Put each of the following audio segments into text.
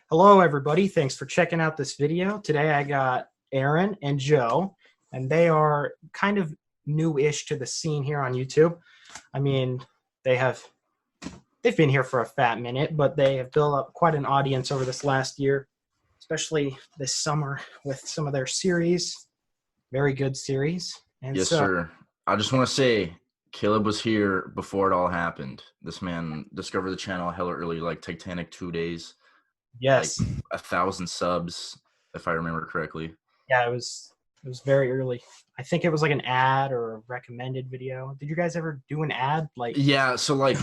Hello, everybody. Thanks for checking out this video. Today I got Aaron and Joe, and they are kind of new-ish to the scene here on YouTube. I mean, they have they've been here for a fat minute, but they have built up quite an audience over this last year, especially this summer with some of their series. Very good series. And Yes, so, sir. I just want to say Caleb was here before it all happened. This man discovered the channel hella early, like Titanic 2 days, like yes, 1,000 subs, if I remember correctly. yeah, it was very early. I think it was like an ad or a recommended video. Did you guys ever do an ad? Like, Yeah, so like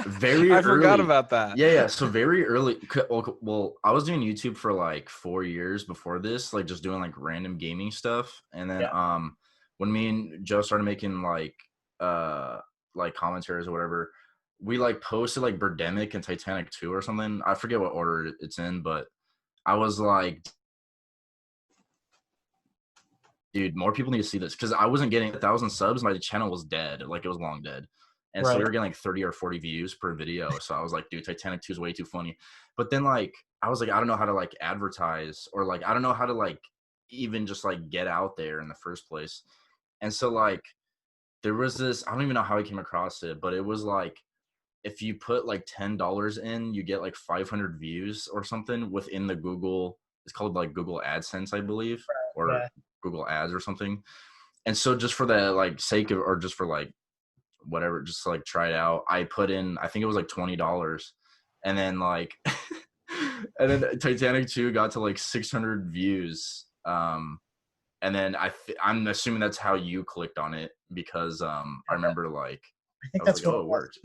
very I forgot early. about that. Yeah. So very early. Well, I was doing YouTube for like 4 years before this, like just doing like random gaming stuff. And then yeah, when me and Joe started making like commentaries or whatever, we like posted like Birdemic and Titanic 2 or something. I forget what order it's in, but I was like, dude, more people need to see this because I wasn't getting 1,000 subs. My channel was dead, like it was long dead, and so we right. were getting like 30 or 40 views per video. So I was like, dude, Titanic 2 is way too funny. But then like I was like, I don't know how to like advertise or like I don't know how to like even just like get out there in the first place. And so like there was this, I don't even know how I came across it, but it was like if you put like $10 in, you get like 500 views or something within the Google. It's called like Google AdSense, I believe, or Yeah. Google Ads or something. And so just for the like sake of, or just for like whatever, just to, like try it out, I put in, I think it was like $20, and then like, and then Titanic 2 got to like 600 views. And then I'm assuming that's how you clicked on it because I remember like I I think was that's like, what oh, it it was. worked.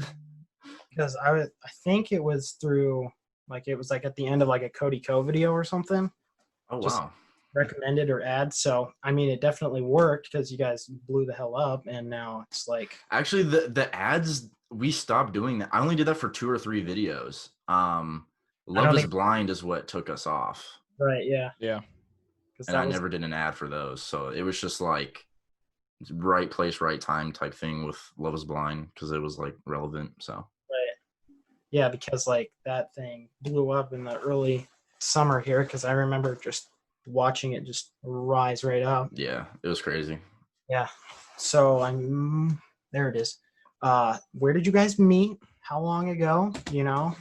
Because I think it was through like it was like at the end of like a Cody Co video or something, Oh just wow. recommended or ad. So I mean, it definitely worked because you guys blew the hell up, and now it's like Actually, the ads we stopped doing that. I only did that for 2 or 3 videos. I Love don't is think Blind is what took us off, right, yeah, Yeah. because and that I was never did an ad for those. So it was just like right place, right time type thing with Love is Blind because it was like relevant. So right, yeah, because like that thing blew up in the early summer here because I remember just watching it just rise right up. yeah, it was crazy. Yeah, so I'm there. It is. Where did you guys meet? How long ago? You know?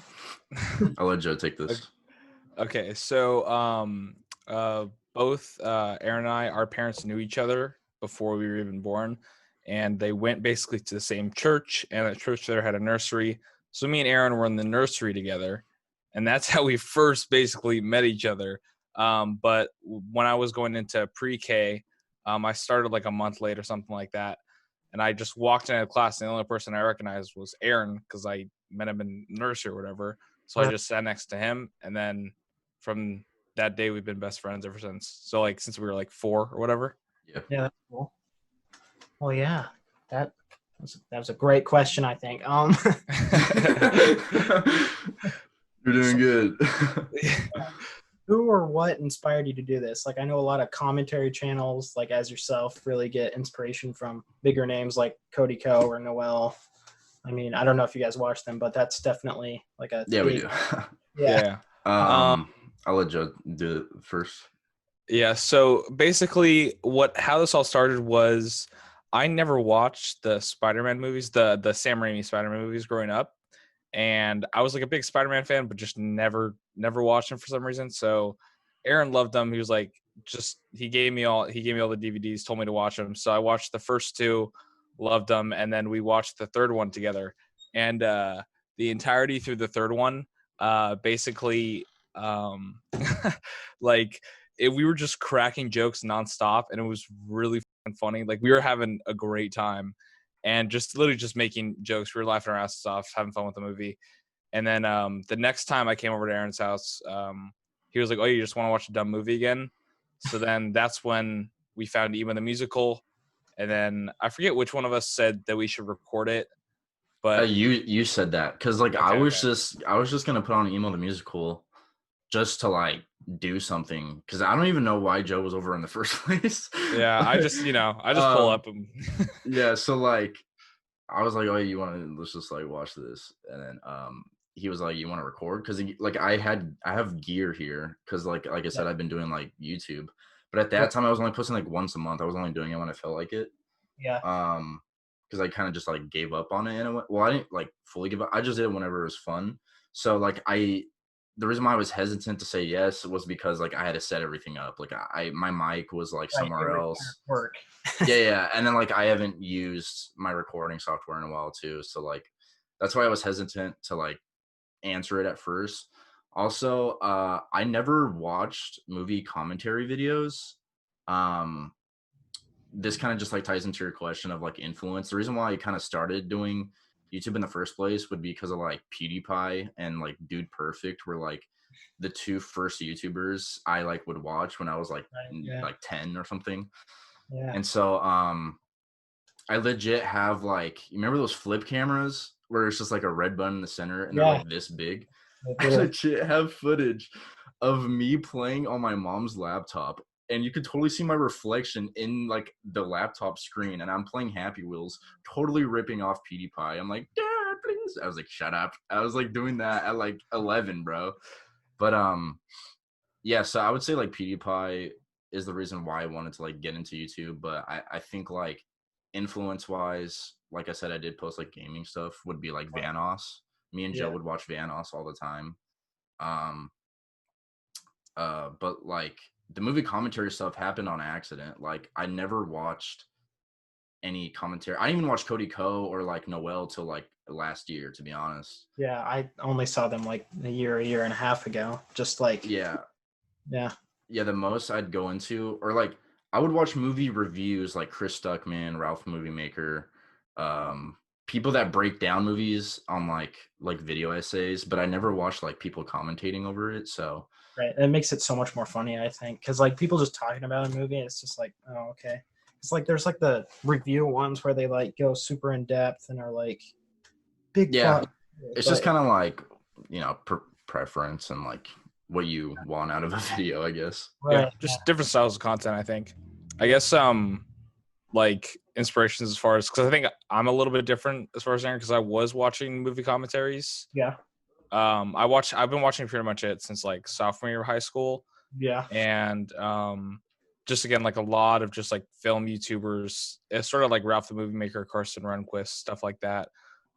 I'll let Joe take this. Okay, so both Aaron and I, our parents knew each other before we were even born, and they went basically to the same church, and that church there had a nursery. So me and Aaron were in the nursery together, and that's how we first basically met each other. But when I was going into pre-K, I started like a month late or something like that, and I just walked into class, and the only person I recognized was Aaron because I met him in nursery or whatever. So I Right. just sat next to him, and then from that day we've been best friends ever since. So like since we were like 4 or whatever. Yeah. Yeah, that's cool. Well, yeah, that that was a great question. I think. You're doing So good. who or what inspired you to do this? Like, I know a lot of commentary channels, like as yourself, really get inspiration from bigger names like Cody Co or Noel. I mean, I don't know if you guys watch them, but that's definitely like a Yeah, we big, do. yeah. Yeah. Um um, I'll let Joe do it first. yeah, so basically how this all started was I never watched the Spider-Man movies, the Sam Raimi Spider-Man movies growing up. And I was like a big Spider-Man fan, but just never watched them for some reason. So Aaron loved them. He was like, he gave me all the DVDs, told me to watch them. So I watched the first two, loved them, and then we watched the third one together. And the entirety through the third one, basically, like we were just cracking jokes nonstop, and it was really funny. Like we were having a great time and just literally just making jokes. We were laughing our asses off, having fun with the movie. And then the next time I came over to Aaron's house, he was like, "Oh, you just want to watch a dumb movie again?" So then that's when we found Emo the musical. And then I forget which one of us said that we should record it, but You said that because like okay, okay. I was just gonna put on Emo the musical just to like do something because I don't even know why Joe was over in the first place. Yeah, I just pull um, up and yeah, so like I was like, oh, you want to let's just like watch this, and then he was like, "You want to record?" Because like I have gear here because like I said, I've been doing like YouTube, but at that time I was only posting like once a month. I was only doing it when I felt like it. Yeah. Because I kind of just like gave up on it in a way. Well, I didn't like fully give up. I just did it whenever it was fun. So like the reason why I was hesitant to say yes was because like I had to set everything up. Like my mic was like somewhere else. Work. Yeah, and then like I haven't used my recording software in a while too. So like that's why I was hesitant to like answer it at first. Also, I never watched movie commentary videos. Um, this kind of just like ties into your question of like influence. The reason why I kind of started doing YouTube in the first place would be because of like PewDiePie and like Dude Perfect were like the two first YouTubers I like would watch when I was like like 10 or something. Yeah. And so I legit have like, you remember those flip cameras where it's just like a red button in the center and they're like this big? I legit have footage of me playing on my mom's laptop, and you could totally see my reflection in like the laptop screen, and I'm playing Happy Wheels, totally ripping off PewDiePie. I'm like, Dad, please. I was like, shut up. I was like doing that at like 11, bro. But yeah, so I would say like PewDiePie is the reason why I wanted to like get into YouTube. But I think like influence wise, like I said, I did post like gaming stuff, would be like Vanoss. Me and Joe would watch Vanoss all the time. But like the movie commentary stuff happened on accident. Like I never watched any commentary. I didn't even watch Cody Ko or like Noel till like last year, to be honest. Yeah, I only saw them like a year and a half ago. Just like yeah. The most I'd go into, or like I would watch movie reviews like Chris Stuckman, Ralph Movie Maker, people that break down movies on like video essays, but I never watched like people commentating over it. So right, it makes it so much more funny, I think, because like people just talking about a movie, it's just like, oh, okay. It's like there's like the review ones where they like go super in depth and are like big plot. It's just kind of like, you know, preference and like what you want out of a video, I guess. Right. Yeah, just different styles of content, I think. I guess like inspirations as far as, because I think I'm a little bit different as far as Aaron, because I was watching movie commentaries. Yeah. I've been watching pretty much it since like sophomore year of high school. Yeah. And just again, like a lot of just like film YouTubers. It's sort of like Ralph the Movie Maker, Carson Runquist, stuff like that.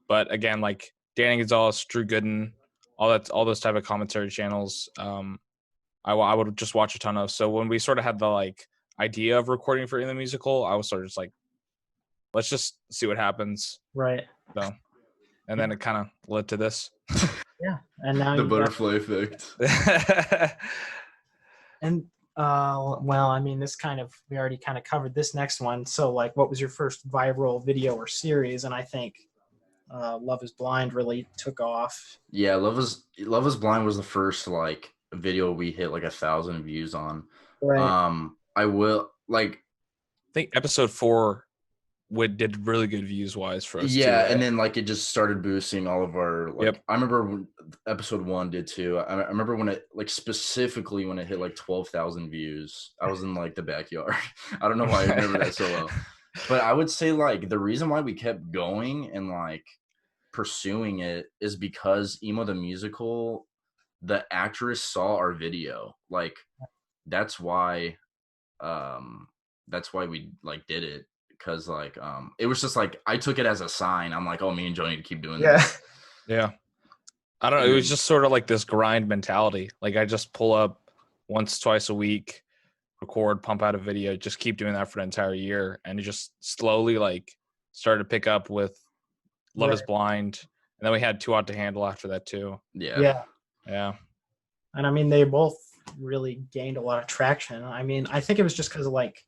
But again, like Danny Gonzalez, Drew Gooden, all those type of commentary channels. I would just watch a ton of. So when we sort of had the like idea of recording for In the Musical, I was sort of just like, let's just see what happens. Right. So, and then it kind of led to this. Yeah, and now the butterfly effect. And well, I mean, we already kind of covered this next one. So, like, what was your first viral video or series? And I think Love Is Blind really took off. Yeah, Love Is Blind was the first like video we hit like 1,000 views on. Right. I think episode 4 did really good views wise for us. Yeah, too, right? And then like it just started boosting all of our like. Yep. I remember when episode 1 did too. I remember when it like specifically when it hit like 12,000 views. I was in like the backyard. I don't know why I remember that so well, but I would say like the reason why we kept going and like pursuing it is because Emo the Musical, the actress saw our video. Like that's why we like did it. Because like it was just like I took it as a sign. I'm like, oh, me and Joe need to keep doing this. Yeah. I don't know. It was just sort of like this grind mentality. Like I just pull up once, twice a week, record, pump out a video, just keep doing that for an entire year. And it just slowly like started to pick up with Love Is Blind. And then we had Too Hot to Handle after that too. Yeah. And I mean, they both really gained a lot of traction. I mean, I think it was just because of like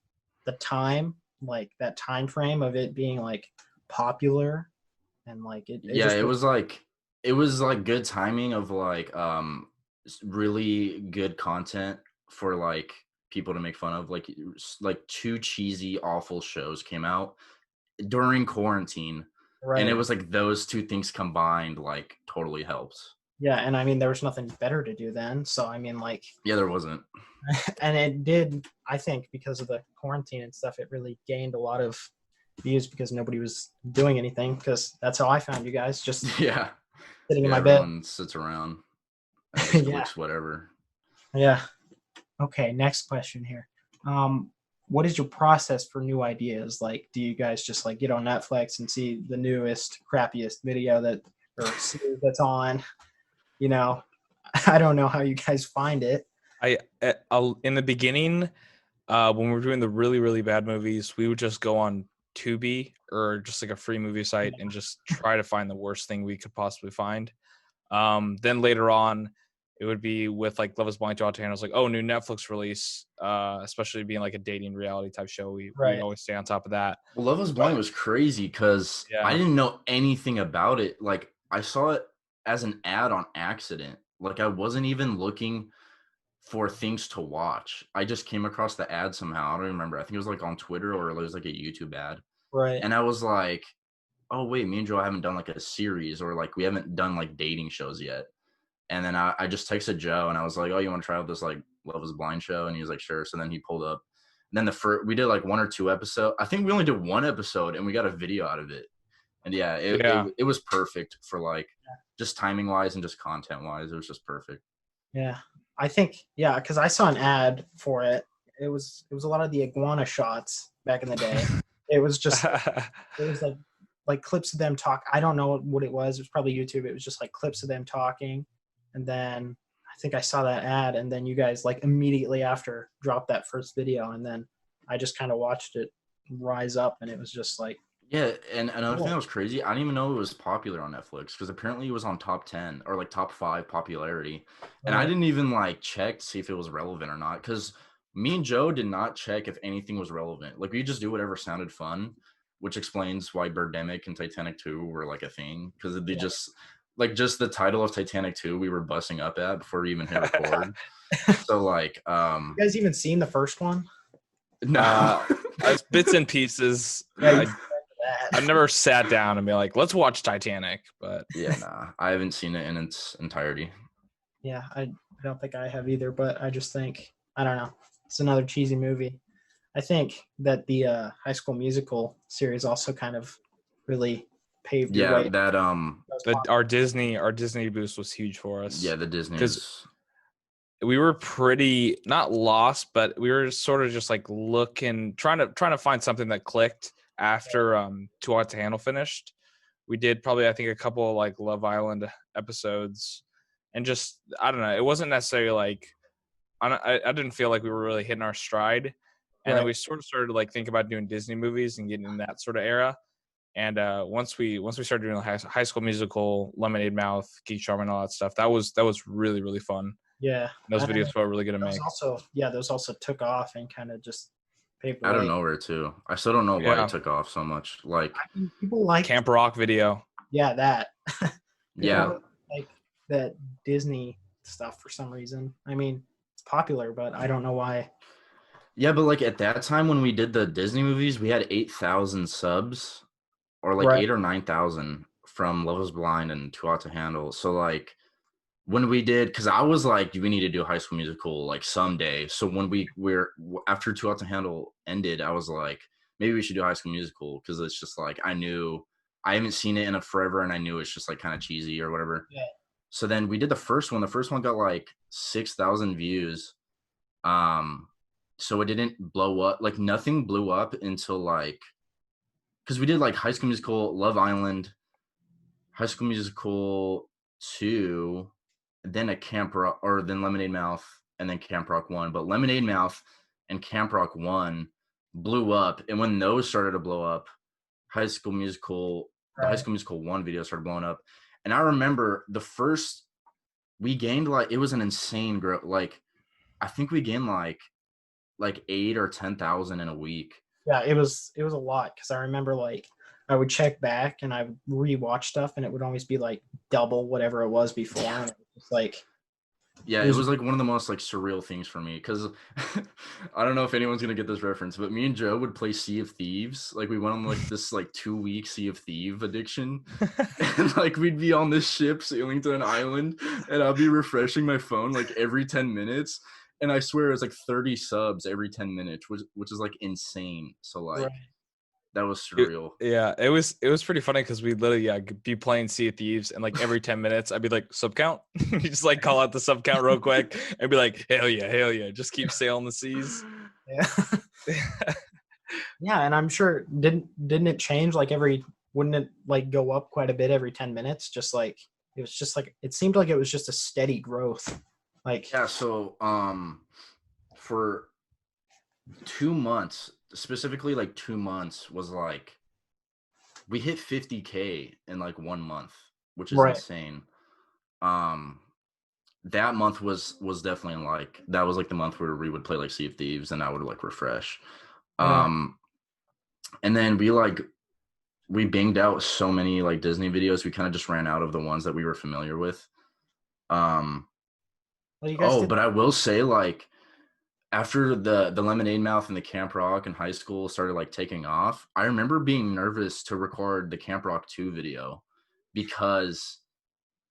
the time, like that time frame of it being like popular, and like it was like good timing of like really good content for like people to make fun of. Like two cheesy awful shows came out during quarantine, and it was like those two things combined like totally helped. Yeah, and I mean there was nothing better to do then, so I mean like there wasn't. And it did, I think, because of the quarantine and stuff, it really gained a lot of views because nobody was doing anything, because that's how I found you guys. Just sitting in Yeah, my bed. everyone sits around and just Yeah. clicks whatever. Yeah. Okay, next question here. What is your process for new ideas? Like, do you guys just like get on Netflix and see the newest, crappiest video that or series that's on? You know, I don't know how you guys find it. In the beginning, when we were doing the really, really bad movies, we would just go on Tubi or just like a free movie site and just try to find the worst thing we could possibly find. Then later on, it would be with like Love Is Blind to Outland. I was like, oh, new Netflix release, especially being like a dating reality type show. We'd Right. always stay on top of that. Well, Love Is Blind was crazy because I Yeah. didn't know anything about it. Like I saw it as an ad on accident. Like I wasn't even looking for things to watch. I just came across the ad somehow. I don't remember. I think it was like on Twitter or it was like a YouTube ad. Right. And I was like, oh wait, me and Joe haven't done like a series or like we haven't done like dating shows yet. And then I just texted Joe and I was like, oh, you want to try out this like Love Is Blind show? And he was like, sure. So then he pulled up. And then we did like 1 or 2 episodes. I think we only did 1 episode and we got a video out of it. And yeah, it was perfect for like just timing wise and just content wise. It was just perfect. Yeah. I think, yeah, because I saw an ad for it. It was a lot of the iguana shots back in the day. It was just it was like clips of them talk. I don't know what it was. It was probably YouTube. It was just like clips of them talking. And then I think I saw that ad and then you guys like immediately after dropped that first video and then I just kind of watched it rise up and it was just like Yeah, and another thing cool. that was crazy, I didn't even know it was popular on Netflix because apparently it was on top 10 or like top 5 popularity. And I Right. didn't even like check to see if it was relevant or not because me and Joe did not check if anything was relevant. Like we just do whatever sounded fun, which explains why Birdemic and Titanic 2 were like a thing because they just like just the title of Titanic 2 we were busting up at before we even hit record. So like You guys even seen the first one? no. As bits and pieces. Yeah, I've never sat down and be like, let's watch Titanic, but Yeah, nah. I haven't seen it in its entirety. yeah, I don't think I have either, but I just think I don't know. It's another cheesy movie. I think that the High School Musical series also kind of really paved your Yeah, way. that our Disney boost was huge for us. yeah, the because Disney's we were pretty not lost, but we were sort of just like looking, trying to find something that clicked after Too Hot to Handle finished. We did probably I think a couple of like Love Island episodes, and just I don't know. It wasn't necessarily like I didn't feel like we were really hitting our stride, and then we sort of started to like think about doing Disney movies and getting in that sort of era. And once we started doing the High School Musical, Lemonade Mouth, Geek Charm, and all that stuff, that was really really fun. Yeah, Those videos felt really good to those make. those also took off and kind of just paved the out of way. nowhere too. I still don't know why it took off so much. Like I mean, people like Camp Rock video. Yeah, that. yeah, Like that Disney stuff for some reason. I mean, it's popular, but I don't know why. yeah, but like at that time when we did the Disney movies, we had 8,000 subs, or like Right. 8 or 9,000 from Love Is Blind and Too Hot to Handle. So like when we did, because I was like, we need to do High School Musical like someday. So when we're after Too Hot to Handle ended, I was like, maybe we should do High School Musical because it's just like I knew I haven't seen it in a forever, and I knew it's just like kind of cheesy or whatever. Yeah. So then we did the first one. The first one got like 6,000 views. So it didn't blow up. Like nothing blew up until like because we did like High School Musical, Love Island, High School Musical 2, then a Camp Rock, or then Lemonade Mouth, and then Camp Rock 1. But Lemonade Mouth and Camp Rock 1 blew up. And when those started to blow up, the High School Musical 1 video started blowing up. And I remember we gained like, it was an insane growth. Like, I think we gained like 8 or 10,000 in a week. Yeah, it was a lot because I remember like I would check back and I would rewatch stuff and it would always be like double whatever it was before. And it was like yeah, it was like one of the most like surreal things for me because I don't know if anyone's gonna get this reference, but me and Joe would play Sea of Thieves. Like we went on like this like 2-week Sea of Thieves addiction, and like we'd be on this ship sailing to an island, and I'll be refreshing my phone like every 10 minutes, and I swear it was like 30 subs every 10 minutes, which is like insane. So like, right. That was surreal. Yeah, it was pretty funny because we literally could be playing Sea of Thieves, and like every 10 minutes I'd be like, sub count. You just like call out the sub count real quick and be like, hell yeah, just keep sailing the seas. Yeah. Yeah, and I'm sure didn't it change like wouldn't it like go up quite a bit every 10 minutes? Just like it was just like it seemed like it was just a steady growth. Like Yeah, so for 2 months, specifically like 2 months was like we hit 50K in like 1 month, which is right. insane. That month was definitely like that was like the month where we would play like Sea of Thieves and I would like refresh. Yeah. And then we banged out so many like Disney videos, we kind of just ran out of the ones that we were familiar with. Well, you guys But I will say, like, after the Lemonade Mouth and the Camp Rock in high school started like taking off, I remember being nervous to record the Camp Rock 2 video because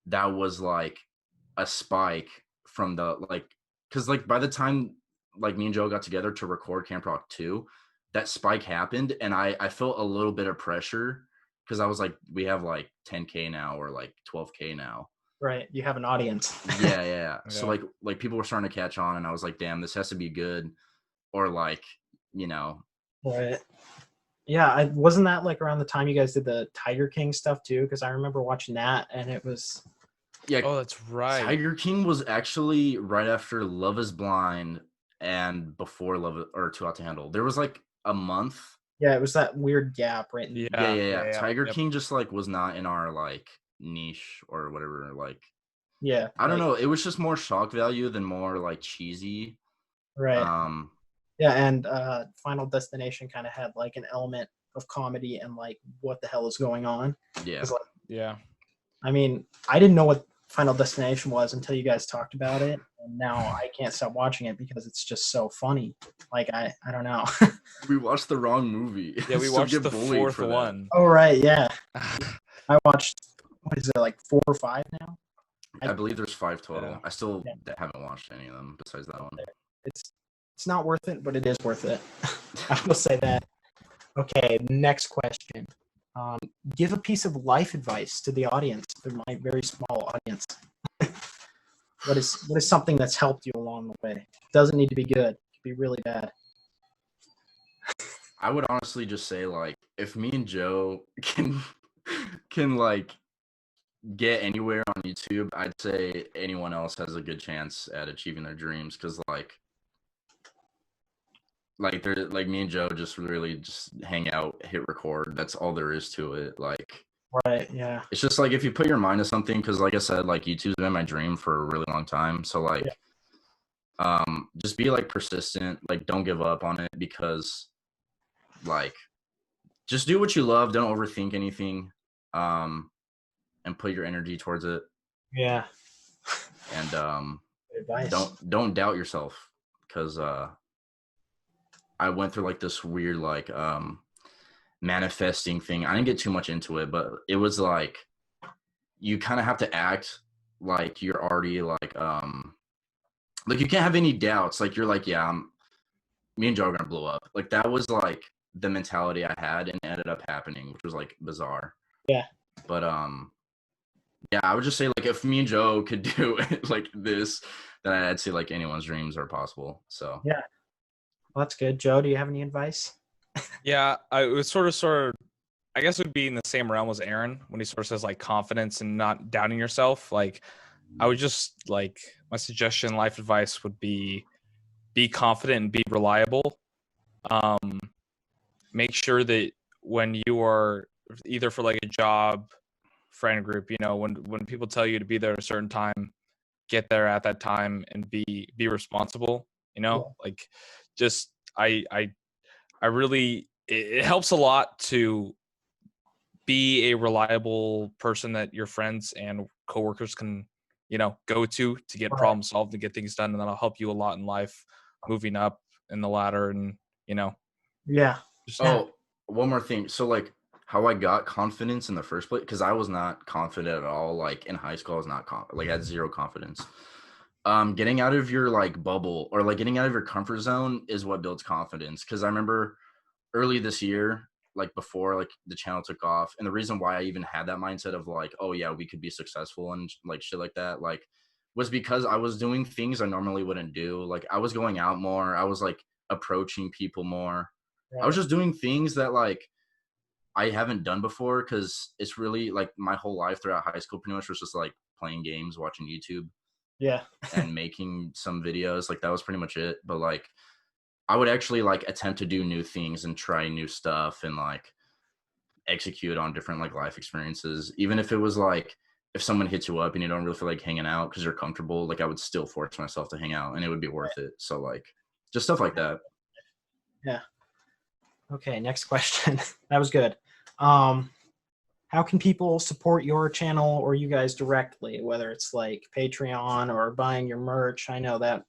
that was like a spike from the like, because like by the time like me and Joe got together to record Camp Rock 2, that spike happened and I felt a little bit of pressure because I was like, we have like 10K now or like 12K now. right. You have an audience. Yeah. So like people were starting to catch on and I was like, damn, this has to be good. Or like, you know. Right. Yeah, wasn't that like around the time you guys did the Tiger King stuff too? Because I remember watching that and it was Yeah. Oh, that's right. Tiger King was actually right after Love is Blind and before Too Hot to Handle. There was like a month. Yeah, it was that weird gap right in Yeah. Tiger King just like was not in our like niche or whatever. Like, yeah. I don't know. It was just more shock value than more like cheesy. Right. Yeah, and Final Destination kind of had like an element of comedy and like what the hell is going on. Yeah. Like, Yeah. I mean, I didn't know what Final Destination was until you guys talked about it, and now I can't stop watching it because it's just so funny. Like I don't know. We watched the wrong movie. Yeah, we watched the fourth one. Oh right, yeah. I watched what is it like 4 or 5 now? I believe there's 5 total. Yeah. I still haven't watched any of them besides that one. It's not worth it, but it is worth it. I will say that. Okay, next question. Give a piece of life advice to the audience, to my very small audience. What is something that's helped you along the way? It doesn't need to be good. It can be really bad. I would honestly just say, like, if me and Joe can like get anywhere on YouTube, I'd say anyone else has a good chance at achieving their dreams. Because they're like me and Joe just really just hang out, hit record. That's all there is to it. Like, right, yeah. It's just like if you put your mind to something, because like I said, like YouTube's been my dream for a really long time. So like, just be like persistent. Like, don't give up on it because, like, just do what you love. Don't overthink anything, and put your energy towards it. Yeah. And Advice. don't doubt yourself because I went through like this weird like manifesting thing. I didn't get too much into it, but it was like you kind of have to act like you're already like you can't have any doubts. Like you're like, yeah, me and Joe are gonna blow up. Like that was like the mentality I had and it ended up happening, which was like bizarre. Yeah. But yeah, I would just say like if me and Joe could do it like this, then I'd say like anyone's dreams are possible. So yeah. Well, that's good. Joe, do you have any advice? Yeah, I was sort of I guess it would be in the same realm as Aaron when he sort of says like confidence and not doubting yourself. Like I would just like my suggestion, life advice would be confident and be reliable. Make sure that when you are either for like a job, friend group, you know, when people tell you to be there at a certain time, get there at that time and be responsible, you know, like just I really it helps a lot to be a reliable person that your friends and coworkers can, you know, go to get problems solved and get things done, and that'll help you a lot in life, moving up in the ladder, and you know. Yeah. One more thing. So like how I got confidence in the first place, because I was not confident at all. Like in high school, I was not like I had zero confidence. Getting out of your like bubble or like getting out of your comfort zone is what builds confidence. Because I remember early this year, like before like the channel took off, and the reason why I even had that mindset of like, oh yeah, we could be successful and like shit like that, like was because I was doing things I normally wouldn't do. Like I was going out more, I was like approaching people more. I was Right. just doing things that like I haven't done before, because it's really like my whole life throughout high school pretty much was just like playing games, watching YouTube, Yeah. and making some videos. Like that was pretty much it. But like I would actually like attempt to do new things and try new stuff and like execute on different like life experiences. Even if it was like if someone hits you up and you don't really feel like hanging out because you're comfortable, like I would still force myself to hang out and it would be worth it. So like just stuff like that. Yeah. Okay, next question. That was good. How can people support your channel or you guys directly, whether it's like Patreon or buying your merch? I know that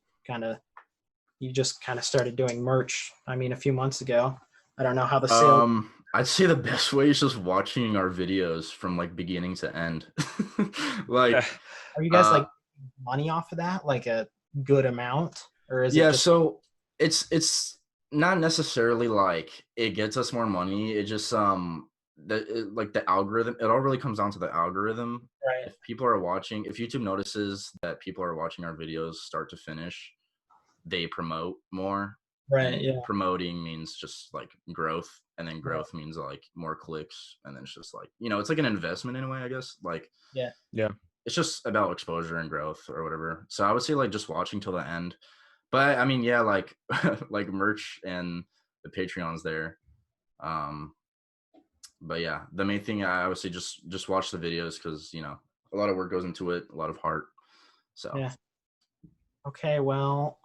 you just kind of started doing merch, I mean, a few months ago. I don't know how the sales. I'd say the best way is just watching our videos from like beginning to end. Like Are you guys uh like money off of that, like a good amount, or is it yeah, just so it's not necessarily like it gets us more money. It just like the algorithm, it all really comes down to the algorithm. right? If people are watching, if YouTube notices that people are watching our videos start to finish, they promote more. Right. And Yeah. promoting means just like growth, and then Right. growth means like more clicks, and then it's just like, you know, it's like an investment in a way, I guess. Like Yeah. Yeah. it's just about exposure and growth or whatever. So I would say like just watching till the end. But I mean, yeah, like like merch and the Patreon's there. Um, but yeah, the main thing I would say just watch the videos, because you know a lot of work goes into it, a lot of heart. So Yeah. Okay. Well,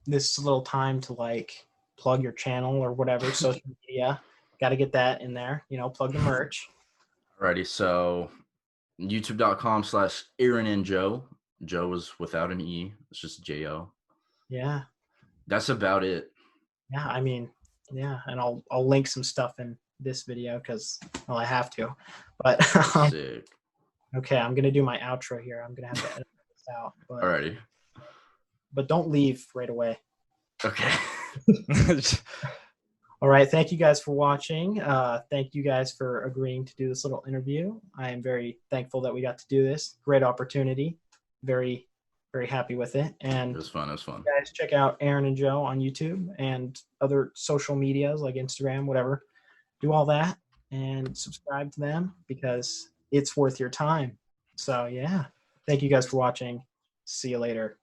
this is a little time to like plug your channel or whatever social media. Got to get that in there. Plug the merch. alrighty, so youtube.com/Aaron and Joe. Joe is without an E. It's just J-O. Yeah. That's about it. Yeah. I mean, yeah, and I'll link some stuff in this video because I have to. But Sick. okay, I'm gonna do my outro here. I'm gonna have to edit this out, Alrighty. but don't leave right away. Okay. All right, thank you guys for watching. Thank you guys for agreeing to do this little interview. I am very thankful that we got to do this. Great opportunity. Very, very happy with it. And It was fun. It was fun. guys, check out Aaron and Joe on YouTube and other social medias like Instagram, whatever. Do all that and subscribe to them because it's worth your time. So yeah, thank you guys for watching. See you later.